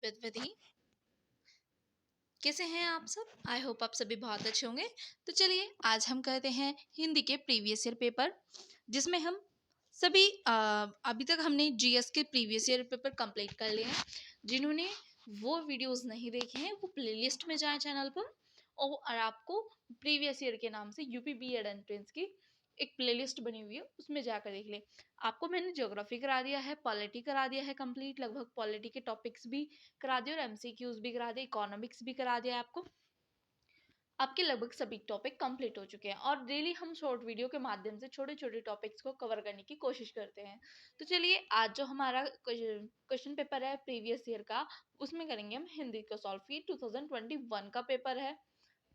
With विधि। कैसे हैं आप सब? आई होप आप सभी बहुत अच्छे होंगे। तो चलिए आज हम करते हैं हिंदी के प्रीवियस ईयर पेपर, जिसमें हम सभी अभी तक हमने जीएस के प्रीवियस ईयर पेपर कंप्लीट कर लिए हैं। जिन्होंने वो वीडियोस नहीं देखे हैं वो प्लेलिस्ट में जाएं चैनल पर, और आपको प्रीवियस ईयर के नाम से यूपी बीएड एंट्रेंस की एक प्लेलिस्ट बनी हुई है, उसमें जाकर देख लें। आपको मैंने ज्योग्राफी करा दिया है, पॉलिटी करा दिया है कंप्लीट, लगभग पॉलिटी के टॉपिक्स भी करा दिए और एमसीक्यूज भी करा दिए, इकोनॉमिक्स भी करा दिया है आपको। आपके लगभग सभी टॉपिक कंप्लीट हो चुके हैं और डेली हम शॉर्ट वीडियो के माध्यम से छोटे छोटे टॉपिक्स को कवर करने की कोशिश करते हैं। तो चलिए आज जो हमारा क्वेश्चन पेपर है प्रीवियस ईयर का, उसमें करेंगे हम हिंदी को सॉल्व। ये 2021 का पेपर है।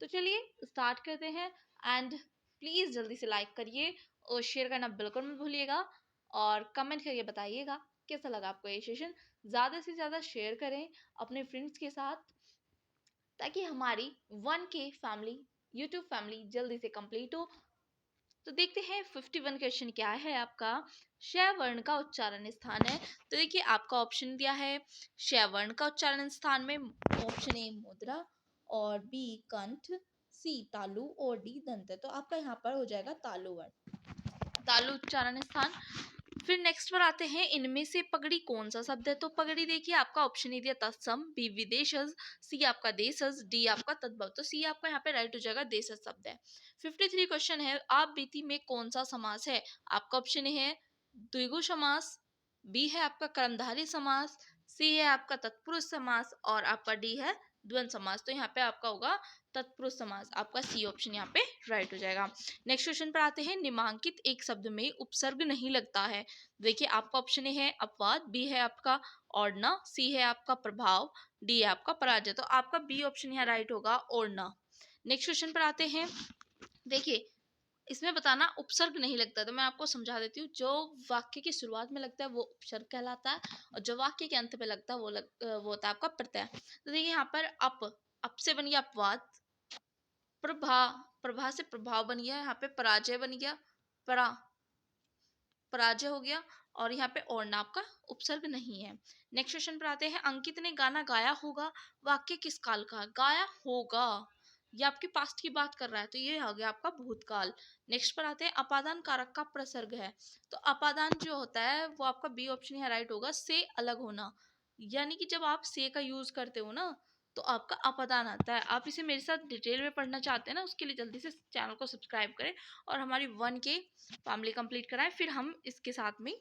तो चलिए स्टार्ट करते हैं। एंड प्लीज जल्दी से लाइक करिए और शेयर करना बिल्कुल मत भूलिएगा, और कमेंट करके बताइएगा कैसा लगा आपको ये सेशन। ज़्यादा से ज़्यादा शेयर करें अपने फ्रेंड्स के साथ, ताकि हमारी 1K फैमिली, यूट्यूब फैमिली जल्दी से कंप्लीट हो। तो देखते हैं 51 क्वेश्चन क्या है आपका। श वर्ण का उच्चारण स्थान है। तो देखिए आपका ऑप्शन दिया है श वर्ण का उच्चारण स्थान में ऑप्शन ए मुद्रा, और बी कंठ, सी तालु और डी दंत। तो आपका यहाँ पर हो जाएगा तालु वर्ण, तालु उच्चारण स्थान। फिर नेक्स्ट पर आते हैं, इनमें से पगड़ी कौन सा शब्द है। तो पगड़ी देखिए आपका ऑप्शन ए दिया तत्सम, बी विदेशज, सी आपका देशज, डी आपका तद्भव। तो सी आपका यहाँ पे राइट हो जाएगा, देशज शब्द है। 53 क्वेश्चन है, आप बीती में कौन सा समास है। आपका ऑप्शन ए है द्विगु समास, बी है आपका कर्मधारय समास, सी है आपका तत्पुरुष समास, और आपका डी है द्वंद्व समास। तो यहाँ पे आपका होगा तत्पुरुष समास। आपका सी ऑप्शन यहाँ पे राइट हो जाएगा। नेक्स्ट क्वेश्चन पर आते हैं, निम्नांकित एक शब्द में उपसर्ग नहीं लगता है। देखिए आपका ऑप्शन ए है अपवाद, बी है आपका ओढ़ना, सी है आपका प्रभाव, डी है आपका पराजय। तो आपका बी ऑप्शन यहाँ राइट होगा, ओढ़ना। नेक्स्ट क्वेश्चन पर आते हैं, देखिए इसमें बताना उपसर्ग नहीं लगता। तो मैं आपको समझा देती हूँ, जो वाक्य की शुरुआत में लगता है वो उपसर्ग कहलाता है, और जो वाक्य के अंत पे लगता है वो होता है आपका प्रत्यय। तो देखिए यहाँ पर अप से बन गया अपवाद, प्रभा, प्रभा से प्रभाव बन गया, यहाँ पे पराजय बन गया, पराजय हो गया, और यहाँ पे ओढ़ना आपका उपसर्ग नहीं है। नेक्स्ट क्वेश्चन पर आते हैं, अंकित ने गाना गाया होगा, वाक्य किस काल का। गाया होगा ये आपके पास्ट की बात कर रहा है, तो ये आ गया आपका भूतकाल। नेक्स्ट पर आते हैं, अपादान कारक का प्रसर्ग है। तो अपादान जो होता है वो आपका बी ऑप्शन यहाँ राइट होगा, से अलग होना। यानी कि जब आप से का यूज करते हो ना, तो आपका अपादान आता है। आप इसे मेरे साथ डिटेल में पढ़ना चाहते हैं ना, उसके लिए जल्दी से चैनल को सब्सक्राइब करें और हमारी 1K फैमिली कंप्लीट कराएं। फिर हम इसके साथ में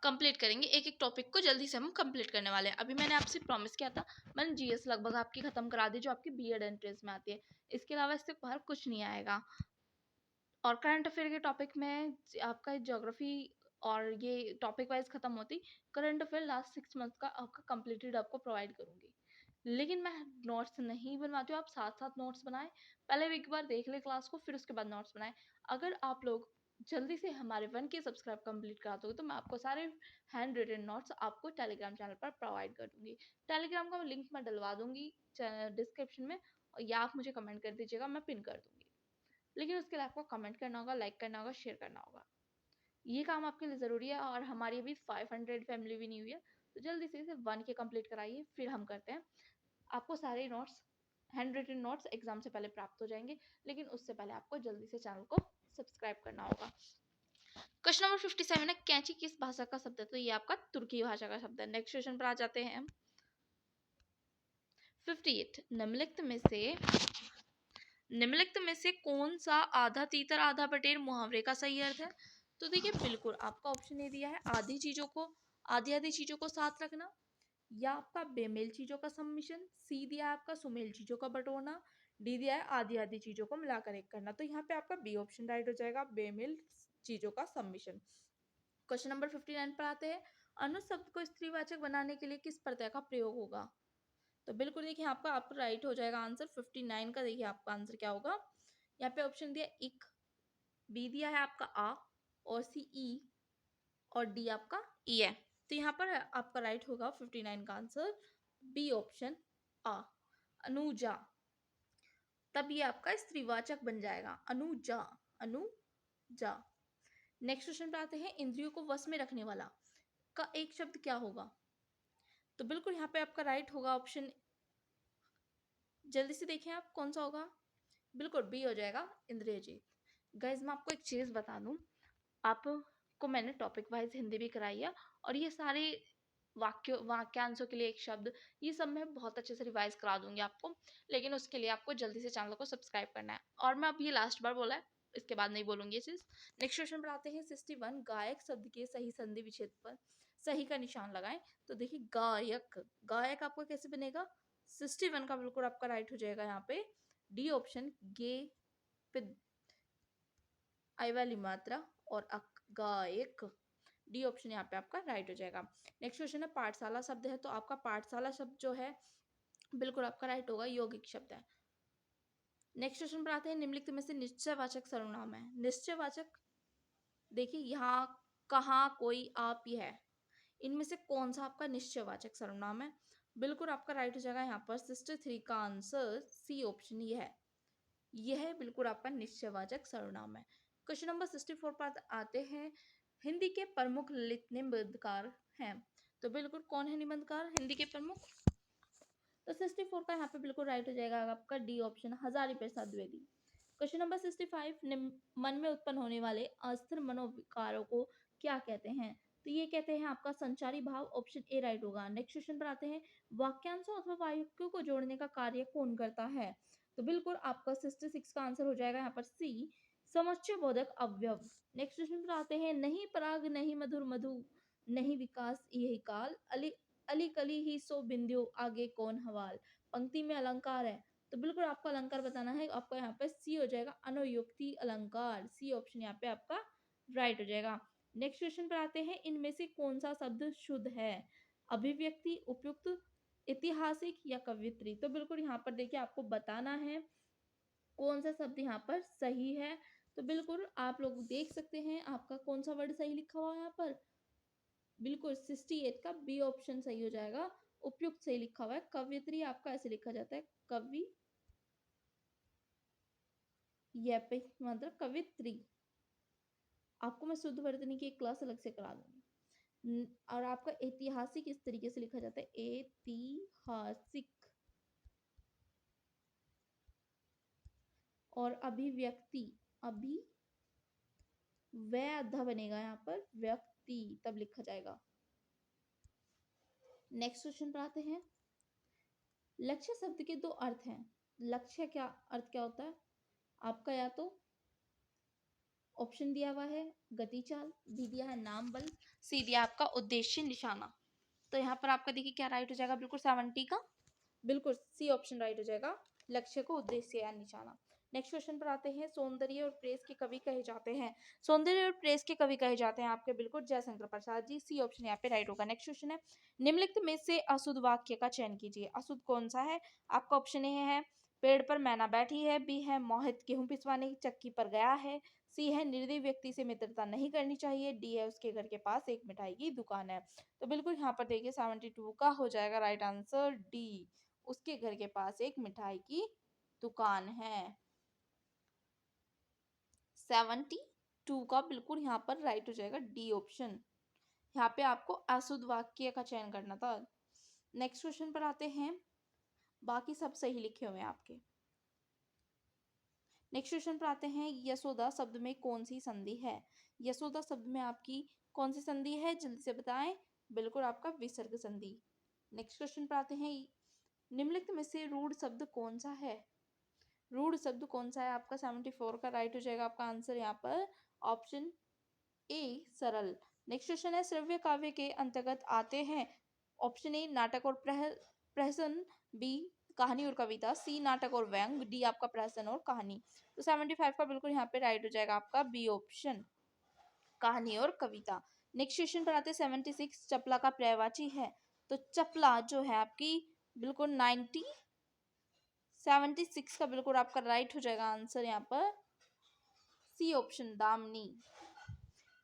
कंप्लीट करेंगे, एक एक टॉपिक को जल्दी से हम कंप्लीट करने वाले हैं। अभी मैंने आपसे प्रॉमिस किया था, मैंने जीएस लगभग आपकी खत्म करा दी, जो आपकी बीएड एंट्रेंस में आती है। इसके अलावा इससे बाहर कुछ नहीं आएगा। और करंट अफेयर के टॉपिक में आपका ज्योग्राफी और ये टॉपिक वाइज खत्म होती, करंट अफेयर लास्ट 6 मंथ का आपका कंप्लीटेड आपको प्रोवाइड करूंगी। लेकिन मैं नोट्स नहीं बनवाती हूँ, आप साथ साथ नोट्स बनाएं। पहले एक बार देख ले क्लास को, फिर उसके बाद नोट्स बनाएं। अगर आप लोग जल्दी से हमारे 1K सब्सक्राइब कंप्लीट करा दोगे, तो मैं आपको सारे हैंड रिटन नोट्स आपको टेलीग्राम चैनल पर प्रोवाइड कर दूंगी। टेलीग्राम का लिंक मैं डलवा दूंगी डिस्क्रिप्शन में, या आप मुझे कमेंट कर दीजिएगा, मैं पिन कर दूंगी। लेकिन उसके लिए आपको कमेंट करना होगा, लाइक करना होगा, शेयर करना होगा। ये काम आपके लिए ज़रूरी है, और हमारी अभी 500 फैमिली भी नहीं हुई है। तो जल्दी से इसे 1K कंप्लीट कराइए, फिर हम करते हैं। आपको सारे notes, hand written notes exam से पहले प्राप्त हो जाएंगे, लेकिन उससे पहले आपको जल्दी से चैनल को सब्सक्राइब करना होगा। क्वेश्चन नंबर 57 है, कैंची किस भाषा का शब्द है। तो ये आपका तुर्की भाषा का शब्द है। नेक्स्ट क्वेश्चन पर आ जाते हैं हम। 58, निम्नलिखित में से कौन सा आधा तीतर आधा बटेर मुहावरे का सही अर्थ है। तो देखिए बिल्कुल आपका ऑप्शन ये दिया है, आधी आधी चीजों को साथ रखना, या आपका बेमेल चीजों का सम्मिश्रण, सी दिया है आपका सुमेल चीजों का बटोरना, डी दिया है आधी आधी चीजों को मिलाकर एक करना। तो यहाँ पे आपका बी ऑप्शन राइट हो जाएगा, बेमेल चीजों का सम्मिश्रण। क्वेश्चन नंबर 59 पर आते हैं, अनु शब्द को स्त्रीवाचक बनाने के लिए किस प्रत्यय का प्रयोग होगा। तो बिल्कुल देखिए आपका राइट हो जाएगा आंसर 59 का। देखिए आपका आंसर क्या होगा, यहाँ पे ऑप्शन दिया इक, बी दिया है आपका आ, और सी ई, और डी आपका ई है। तो यहाँ पर आपका राइट होगा 59 का आंसर बी ऑप्शन आ, अनुजा। तब ये आपका स्त्रीवाचक बन जाएगा, अनुजा, अनुजा। नेक्स्ट क्वेश्चन पे आते हैं, इंद्रियों को वश में रखने वाला का एक शब्द क्या होगा। तो बिल्कुल यहाँ पे आपका राइट होगा ऑप्शन, जल्दी से देखें आप कौन सा होगा, बिल्कुल बी हो जाएगा, इंद्रजीत। गाइज मैं आपको एक चीज़ बता दूं, आपको मैंने टॉपिक वाइज हिंदी भी कराई है, और ये सारे वाक्यांशों के लिए एक शब्द, ये सब मैं बहुत अच्छे से रिवाइज करा दूंगी आपको, लेकिन उसके लिए आपको जल्दी से चैनल को सब्सक्राइब करना है। और मैं अब ये लास्ट बार बोला है, इसके बाद नहीं बोलूंगी ये चीज़। नेक्स्ट क्वेश्चन पर आते हैं 61, गायक शब्द के सही संधि विच्छेद पर सही का निशान लगाएं। तो देखिए गायक, गायक आपका कैसे बनेगा, 61 का बिल्कुल आपका राइट हो जाएगा यहाँ पे डी ऑप्शन, गे पे आई वाली मात्रा और अक, गायक, डी ऑप्शन यहाँ पे आपका राइट हो जाएगा। नेक्स्ट क्वेश्चन है पाठशाला शब्द है, तो आपका पाठशाला शब्द जो है बिल्कुल आपका राइट होगा, यौगिक शब्द है। नेक्स्ट क्वेश्चन पर आते हैं निम्नलिखित में से निश्चयवाचक सर्वनाम है। निश्चयवाचक, देखिए यहाँ कहाँ, कोई, आप, ही है, इनमें से कौन सा आपका निश्चयवाचक सर्वनाम है, बिल्कुल आपका राइट हो जाएगा यहाँ पर 63 का आंसर सी ऑप्शन ही है, यह बिल्कुल आपका निश्चयवाचक सर्वनाम है। क्वेश्चन नंबर 64 पर आते हैं हिंदी के प्रमुख ललित निबंधकार हैं, तो बिल्कुल कौन है निबंधकार हिंदी के प्रमुख, तो 64 का यहाँ पे बिल्कुल राइट हो जाएगा आपका D option, Hazari Prasad Dwivedi. Question number 65, मन में उत्पन्न होने वाले अस्थिर मनोविकारों को क्या कहते हैं, तो ये कहते हैं आपका संचारी भाव, ऑप्शन ए राइट होगा। नेक्स्ट क्वेश्चन पर आते हैं वाक्यांशों अथवा वाक्यों को जोड़ने का कार्य कौन करता है, तो बिल्कुल आपका 66 का आंसर हो जाएगा यहाँ पर सी, समुच्चय बोधक अवयव। नेक्स्ट क्वेश्चन पर आते हैं नहीं पराग नहीं मधुर मधु नहीं विकास यही काल, अली अली कली ही सो बिंदु आगे कौन हवाल, पंक्ति में अलंकार है, तो बिल्कुल आपको अलंकार बताना है, आपका यहाँ पे सी हो जाएगा अनुयुक्ति अलंकार, सी ऑप्शन यहाँ पे आपका राइट हो जाएगा। नेक्स्ट क्वेश्चन पर आते हैं इनमें से कौन सा शब्द शुद्ध है, अभिव्यक्ति, उपयुक्त, ऐतिहासिक या कवित्री, तो बिल्कुल यहाँ पर देखिए आपको बताना है कौन सा शब्द यहाँ पर सही है, तो बिल्कुल आप लोग देख सकते हैं आपका कौन सा वर्ड सही लिखा हुआ है यहाँ पर, बिल्कुल 68 का बी ऑप्शन सही हो जाएगा, उपयुक्त सही लिखा हुआ है, कवियत्री आपका ऐसे लिखा जाता है कवि, यह पे मतलब कवित्री, आपको मैं शुद्ध वर्तनी की एक क्लास अलग से करा दूंगी। और आपका ऐतिहासिक इस तरीके से लिखा जाता है ऐतिहासिक, और अभिव्यक्ति, अभी वैध बनेगा यहाँ पर व्यक्ति, तब लिखा जाएगा। नेक्स्ट क्वेश्चन पर आते हैं लक्ष्य शब्द के दो अर्थ हैं, लक्ष्य क्या अर्थ क्या होता है आपका, या तो ऑप्शन दिया हुआ है गति चाल, बी दिया है नाम बल, सी दिया आपका उद्देश्य निशाना, तो यहाँ पर आपका देखिए क्या राइट हो जाएगा, बिल्कुल 70 का बिल्कुल सी ऑप्शन राइट हो जाएगा, लक्ष्य को उद्देश्य या निशाना। नेक्स्ट क्वेश्चन पर आते हैं सौंदर्य और प्रेस के कवि कहे जाते हैं, सौंदर्य और प्रेस के कवि कहे जाते हैं आपके बिल्कुल जयशंकर प्रसाद जी, सी ऑप्शन यहाँ पे राइट होगा। नेक्स्ट क्वेश्चन है निम्नलिखित में से अशुद्ध वाक्य का चयन कीजिए, अशुद्ध कौन सा है आपका, ऑप्शन ए है पेड़ पर मैना बैठी है, बी है मोहित गेहूं पिसवाने की चक्की पर गया है, सी है निर्दयी व्यक्ति से मित्रता नहीं करनी चाहिए, डी है उसके घर के पास एक मिठाई की दुकान है, तो बिल्कुल यहाँ पर देखिए 72 का हो जाएगा राइट आंसर डी, उसके घर के पास एक मिठाई की दुकान है, 72 का बिल्कुल यहाँ पर राइट हो जाएगा डी ऑप्शन, यहाँ पे आपको अशुद्ध वाक्य का चयन करना था। नेक्स्ट क्वेश्चन पर आते हैं, बाकी सब सही लिखे हुए हैं आपके। नेक्स्ट क्वेश्चन पर आते हैं यशोदा शब्द में कौन सी संधि है, यशोदा शब्द में आपकी कौन सी संधि है जल्दी से बताएं, बिल्कुल आपका विसर्ग संधि। नेक्स्ट क्वेश्चन पर आते हैं निम्नलिखित में से रूढ़ शब्द कौन सा है, रूढ़ शब्द कौन सा है आपका, 74 का राइट हो जाएगा आपका आंसर यहाँ पर ऑप्शन ए सरल। नेक्स्ट क्वेश्चन है श्रव्य काव्य के अंतर्गत आते हैं, ऑप्शन ए नाटक और प्रहसन, बी कहानी और कविता, सी नाटक और व्यंग, डी आपका प्रहसन और कहानी, तो 75 का बिल्कुल यहाँ पे राइट हो जाएगा आपका बी ऑप्शन, कहानी और कविता। नेक्स्ट क्वेश्चन पर आते हैं 76 चपला का पर्यायवाची है, तो चपला जो है आपकी बिल्कुल 76 का बिल्कुल आपका राइट हो जाएगा आंसर यहाँ पर सी ऑप्शन दामनी।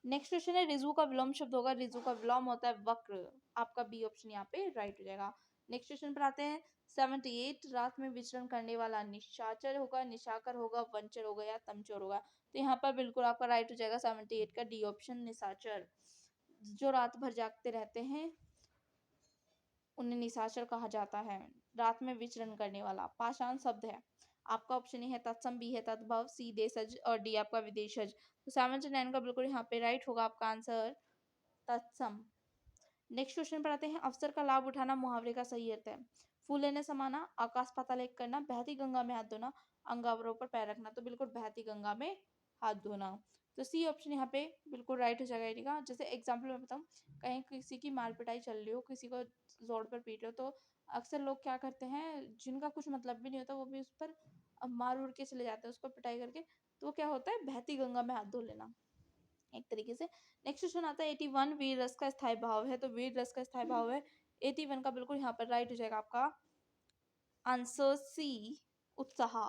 नेक्स्ट क्वेश्चन है रिजु का विलोम शब्द होगा, रिजु का विलोम होता है वक्र, आपका बी ऑप्शन यहाँ पे राइट हो जाएगा। नेक्स्ट क्वेश्चन पर आते हैं 78 रात में विचरण करने वाला निशाचर होगा, निशाकर होगा, वंचर होगा या तमचोर होगा, तो यहाँ पर बिल्कुल आपका राइट हो जाएगा 78 का डी ऑप्शन निशाचर, जो रात भर जागते रहते हैं उन्हें निशाचर कहा जाता है। रात में विचरण करने वाला पाषाण शब्द है। आपका ऑप्शन ए है तत्सम, बी है तद्भव, सी देशज और डी आपका विदेशज। तो 7 का बिल्कुल यहाँ पे राइट होगा आपका आंसर तत्सम। नेक्स्ट क्वेश्चन पर आते हैं। अवसर का लाभ उठाना मुहावरे का सही अर्थ है। फूल लेने समाना, आकाश पाताल एक करना, बहती गंगा में हाथ धोना, अंगावरों पर पैर रखना। तो बिल्कुल बहती गंगा में हाथ धोना। तो सी ऑप्शन यहाँ पे बिल्कुल राइट हो जाएगा एटी का। जैसे एग्जाम्पल मैं बताऊँ, कहीं किसी की मार पिटाई चल रही हो, किसी को जोड़ पर पीट रहे हो, तो अक्सर लोग क्या करते हैं, जिनका कुछ मतलब भी नहीं होता वो भी उस पर मार उड़ के चले जाते हैं उसको पिटाई करके। तो वो क्या होता है, बहती गंगा में हाथ धो लेना एक तरीके से। नेक्स्ट क्वेश्चन आता है 81 वीर रस का स्थायी भाव है। तो वीर रस का स्थायी भाव है 81 का बिल्कुल यहाँ पर राइट हो जाएगा आपका आंसर सी उत्साह।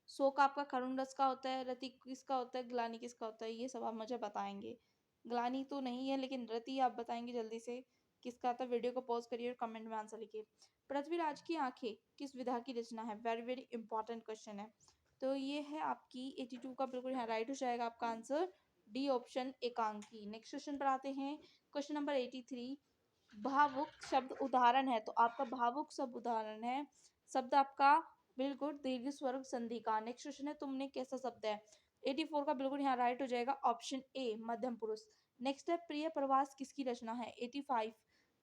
शोक आपका करुण रस का होता है, रति किसका होता है, ग्लानि किसका होता है, ये सब आप मुझे बताएंगे। ग्लानि तो नहीं है लेकिन रति आप बताएंगे जल्दी से किसका आता है। वीडियो को पॉज करिए और कमेंट में आंसर लिखिए। पृथ्वीराज की आंखें किस विधा की रचना है। वेरी वेरी इंपॉर्टेंट क्वेश्चन है। तो ये है आपकी 82 का बिल्कुल यहाँ राइट हो जाएगा आपका आंसर डी ऑप्शन एकांकी। नेक्स्ट क्वेश्चन पर आते हैं। क्वेश्चन नंबर 83 भावुक शब्द उदाहरण है। तो आपका भावुक शब्द उदाहरण है शब्द आपका बिल्कुल दीर्घ स्वर संधि का। नेक्स्ट क्वेश्चन है तुमने कैसा शब्द है। 84 का बिल्कुल यहाँ राइट हो जाएगा ऑप्शन ए मध्यम पुरुष। नेक्स्ट है प्रिय प्रवास किसकी रचना है। 85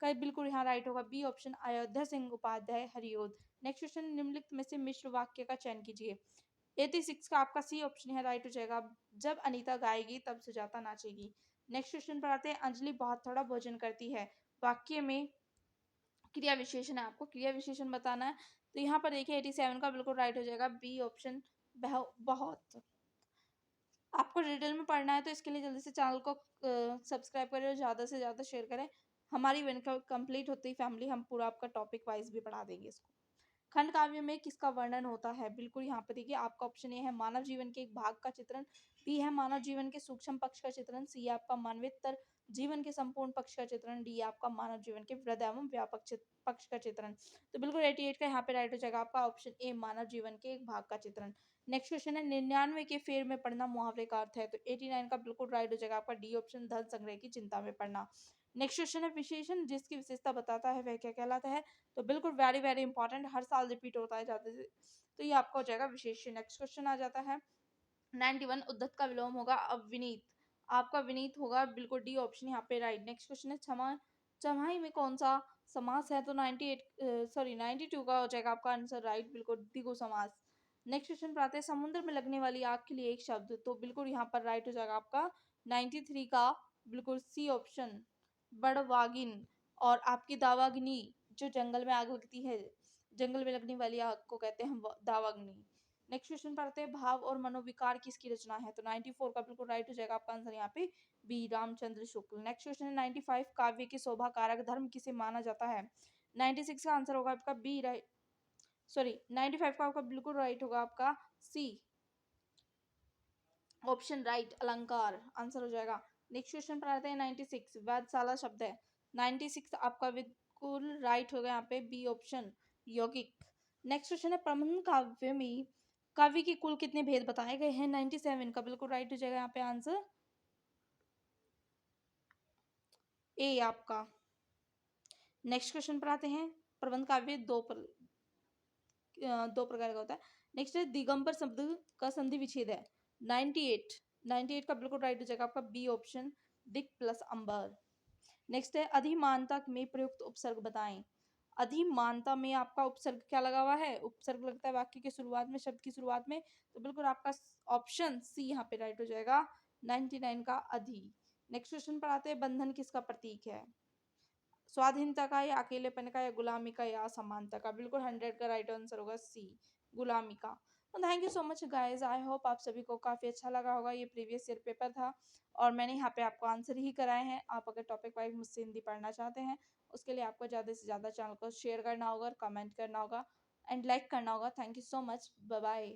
का बिल्कुल यहाँ राइट होगा B option Ayodhya Singh Upadhyay Hariaudh. Next question निम्नलिखित में से मिश्र वाक्य का चयन कीजिए। 86 का आपका सी ऑप्शन है राइट हो जाएगा जब अनीता गाएगी तब सुजाता नाचेगी। नेक्स्ट क्वेश्चन पर आते हैं। अंजलि बहुत थोड़ा भोजन करती है। वाक्य में क्रिया विशेषण है, आपको क्रिया विशेषण बताना है। तो यहाँ पर देखिए 87 का बिल्कुल राइट हो जाएगा बी ऑप्शन बहुत। आपको डिटेल में पढ़ना है तो इसके लिए जल्दी से चैनल को सब्सक्राइब करें और ज़्यादा से ज़्यादा शेयर करें। हमारी वन कंप्लीट होती ही फैमिली हम पूरा आपका टॉपिक वाइज भी पढ़ा देंगे इसको। खंड काव्य में किसका वर्णन होता है। बिल्कुल यहाँ पे देखिए आपका ऑप्शन ए है मानव जीवन के एक भाग का चित्रण, बी है मानव जीवन के सूक्ष्म पक्ष का चित्रण, सी है आपका मानवेतर जीवन के संपूर्ण पक्ष का चित्रण, डी आपका मानव जीवन के वृहद एवं व्यापक पक्ष का चित्रण। तो बिल्कुल 88 का यहाँ पे राइट हो जाएगा आपका ऑप्शन ए मानव जीवन के एक भाग का चित्रण। नेक्स्ट क्वेश्चन है 99 के फेर में पढ़ना मुहावरे का अर्थ है। तो 89 का बिल्कुल राइट हो जाएगा आपका डी ऑप्शन धन संग्रह की चिंता में पढ़ना। नेक्स्ट क्वेश्चन है विशेषण जिसकी विशेषता बताता है वह क्या कहलाता है। तो बिल्कुल वेरी वेरी इंपॉर्टेंट, हर साल रिपीट होता है जाते से। तो ये आपका हो जाएगा विशेषण। नेक्स्ट क्वेश्चन आ जाता है 91 उद्धत का विलोम होगा अविनीत। आपका विनीत होगा बिल्कुल डी ऑप्शन यहाँ पे राइट। नेक्स्ट क्वेश्चन है क्षमा छमाही में कौन सा समास है। तो 92 का हो जाएगा आपका आंसर राइट बिल्कुल द्विगु समास। नेक्स्ट क्वेश्चन पर आते हैं। समुद्र में लगने वाली आग के लिए एक शब्द। तो बिल्कुल यहाँ पर राइट हो जाएगा आपका 93 का बिल्कुल सी ऑप्शन बड़वागिन। और आपकी दावाग्नि जो जंगल में आग लगती है, जंगल में लगने वाली आग को कहते हैं दावाग्नि। नेक्स्ट क्वेश्चन पढ़ते हैं। भाव और मनोविकार किसकी रचना है। तो 94 का बिल्कुल राइट हो जाएगा आपका आंसर यहाँ पे B Ramchandra Shukla. Next question है 95 काव्य के शोभा कारक धर्म किसे माना जाता है। 96 का आंसर होगा आपका बी राइट, 95 का आपका बिल्कुल राइट होगा आपका सी ऑप्शन राइट अलंकार आंसर हो जाएगा। नेक्स्ट क्वेश्चन पर आते हैं 96 वेधशाला शब्द है। 96 आपका बिल्कुल राइट होगा यहाँ पे बी ऑप्शन यौगिक। नेक्स्ट क्वेश्चन है प्रबंध काव्य में काव्य के कुल कितने भेद बताए गए हैं। 97 का बिल्कुल राइट हो जाएगा यहाँ पे आंसर ए आपका। नेक्स्ट क्वेश्चन पर आते हैं। प्रबंध काव्य दो प्रकार का होता है। नेक्स्ट है दिगंबर शब्द का संधि विच्छेद है। 98 का बिल्कुल राइट हो जाएगा आपका बी ऑप्शन दिक प्लस अंबर। नेक्स्ट है अधिमानता में प्रयुक्त उपसर्ग बताएं। अधिमानता में आपका उपसर्ग क्या लगा हुआ है। उपसर्ग लगता है वाक्य की शुरुआत में, शब्द की शुरुआत में। तो बिल्कुल आपका ऑप्शन सी यहाँ पे राइट हो जाएगा 99 का अधि। नेक्स्ट क्वेश्चन पर आते हैं। बंधन किसका प्रतीक है। स्वाधीनता का या अकेलेपन का या गुलामी का या असमानता का। बिल्कुल 100 का राइट आंसर होगा सी गुलामी का। Thank you so much guys, I hope आप सभी को काफ़ी अच्छा लगा होगा। ये प्रीवियस ईयर पेपर था और मैंने यहाँ पे आपको आंसर ही कराए हैं। आप अगर टॉपिक वाइज मुझसे हिंदी पढ़ना चाहते हैं उसके लिए आपको ज़्यादा से ज़्यादा चैनल को शेयर करना होगा, कमेंट करना होगा एंड लाइक करना होगा। Thank you so much, bye bye.